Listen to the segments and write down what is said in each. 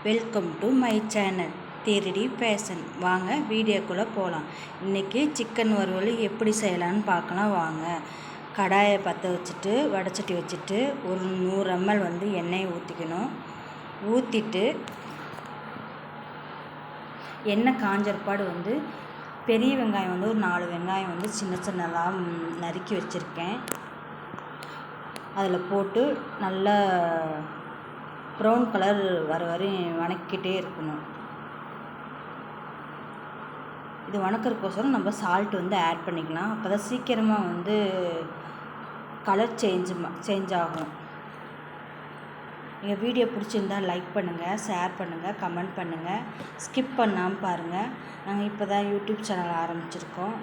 Welcome to my channel திருடி fashion. வாங்க வீடியோக்குள்ளே போகலாம். இன்றைக்கி சிக்கன் வறுவல் எப்படி செய்யலான்னு பார்க்கலாம் வாங்க. கடாயை பற்ற வச்சுட்டு வடைச்சட்டி வச்சுட்டு ஒரு 100 ml எண்ணெயை ஊற்றிக்கணும். ஊற்றிட்டு எண்ணெய் காஞ்சற்பாடு பெரிய வெங்காயம் ஒரு 4 வெங்காயம் சின்ன சின்னதாக நறுக்கி வச்சுருக்கேன். அதில் போட்டு நல்லா ப்ரௌன் கலர் வர வரையும் வணக்கிட்டே இருக்கணும். இது வணக்கிறதுக்கோசரம் நம்ம சால்ட் ஆட் பண்ணிக்கலாம். அப்போ தான் சீக்கிரமாக கலர் சேஞ்ச் ஆகும். எங்கள் வீடியோ பிடிச்சிருந்தால் லைக் பண்ணுங்கள், ஷேர் பண்ணுங்கள், கமெண்ட் பண்ணுங்கள். ஸ்கிப் பண்ணாமல் பாருங்கள். நாங்கள் இப்போ தான் யூடியூப் சேனல் ஆரம்பிச்சிருக்கோம்.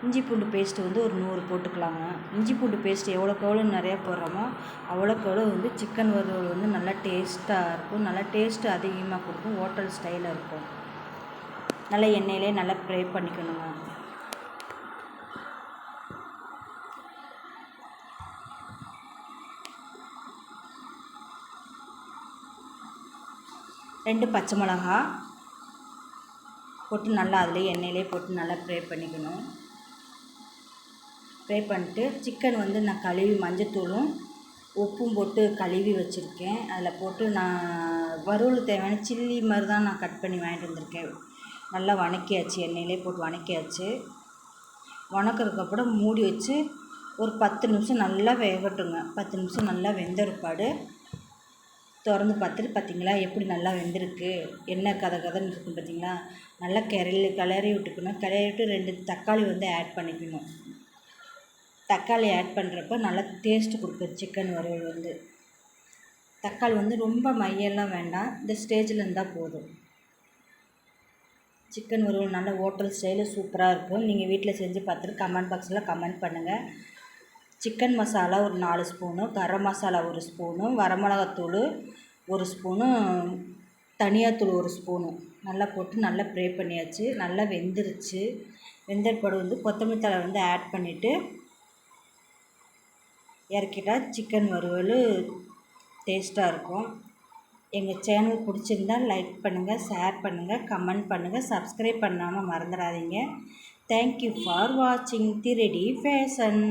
இஞ்சி பூண்டு பேஸ்ட்டு ஒரு 100 போட்டுக்கலாங்க. இஞ்சி பூண்டு பேஸ்ட்டு எவ்வளோக்கு எவ்வளோ நிறையா போடுறோமோ அவ்வளோக்கு எவ்வளோ சிக்கன் வறுவல் நல்லா டேஸ்ட்டாக இருக்கும். நல்லா டேஸ்ட்டு அதிகமாக கொடுக்கும். ஹோட்டல் ஸ்டைலில் இருக்கும். நல்லா எண்ணெயிலே நல்லா ஃப்ரை பண்ணிக்கணுங்க. ரெண்டு பச்சை மிளகா போட்டு நல்லா அதிலே எண்ணெயிலே போட்டு நல்லா ஃப்ரை பண்ணிக்கணும். ஃப்ரை பண்ணிட்டு சிக்கன் நான் கழுவி மஞ்சத்தூளும் உப்பும் போட்டு கழுவி வச்சுருக்கேன். அதில் போட்டு நான் வறுவல் தேவையான சில்லி மாதிரி தான் நான் கட் பண்ணி வாங்கிட்டு வந்திருக்கேன். நல்லா வணக்கியாச்சு, எண்ணெயிலே போட்டு வணக்கியாச்சு. வணக்கிறதுக்கப்புறம் மூடி வச்சு ஒரு 10 நிமிஷம் நல்லா வேகட்டுங்க. 10 நிமிஷம் நல்லா வெந்தறுப்பாடு திறந்து பார்த்துட்டு பார்த்திங்களா எப்படி நல்லா வெந்திருக்கு, எண்ணெய் கதன்னு இருக்கும் பார்த்திங்களா. நல்லா கிளறி விட்டுக்கணும். கிளறி விட்டு 2 தக்காளி ஆட் பண்ணிக்கணும். தக்காளி ஆட் பண்ணுறப்ப நல்லா டேஸ்ட்டு கொடுக்கும் சிக்கன் வறுவல். தக்காளி ரொம்ப மையெல்லாம் வேண்டாம். இந்த ஸ்டேஜில் இருந்தால் போதும். சிக்கன் வறுவல் நல்ல ஹோட்டல் ஸ்டைலில் சூப்பராக இருக்கும். நீங்கள் வீட்டில் செஞ்சு பார்த்துட்டு கமெண்ட் பாக்ஸில் கமெண்ட் பண்ணுங்கள். சிக்கன் மசாலா ஒரு 4 spoon, garam masala 1 spoon, வரமிளகாத்தூள் 1 spoon, தனியாத்தூள் 1 ஸ்பூனு நல்லா போட்டு நல்லா ஃப்ரை பண்ணியாச்சு. நல்லா வெந்துருச்சு. வெந்தற்பாடு கொத்தமல்லி தழை ஆட் பண்ணிவிட்டு இறக்கிட்டா சிக்கன் வறுவல் டேஸ்ட்டாக இருக்கும். எங்கள் சேனல் பிடிச்சிருந்தால் லைக் பண்ணுங்கள், ஷேர் பண்ணுங்கள், கமெண்ட் பண்ணுங்கள், சப்ஸ்கிரைப் பண்ணாமல் மறந்துடாதீங்க. தேங்க்யூ ஃபார் வாட்சிங் திருடி ஃபேஷன்.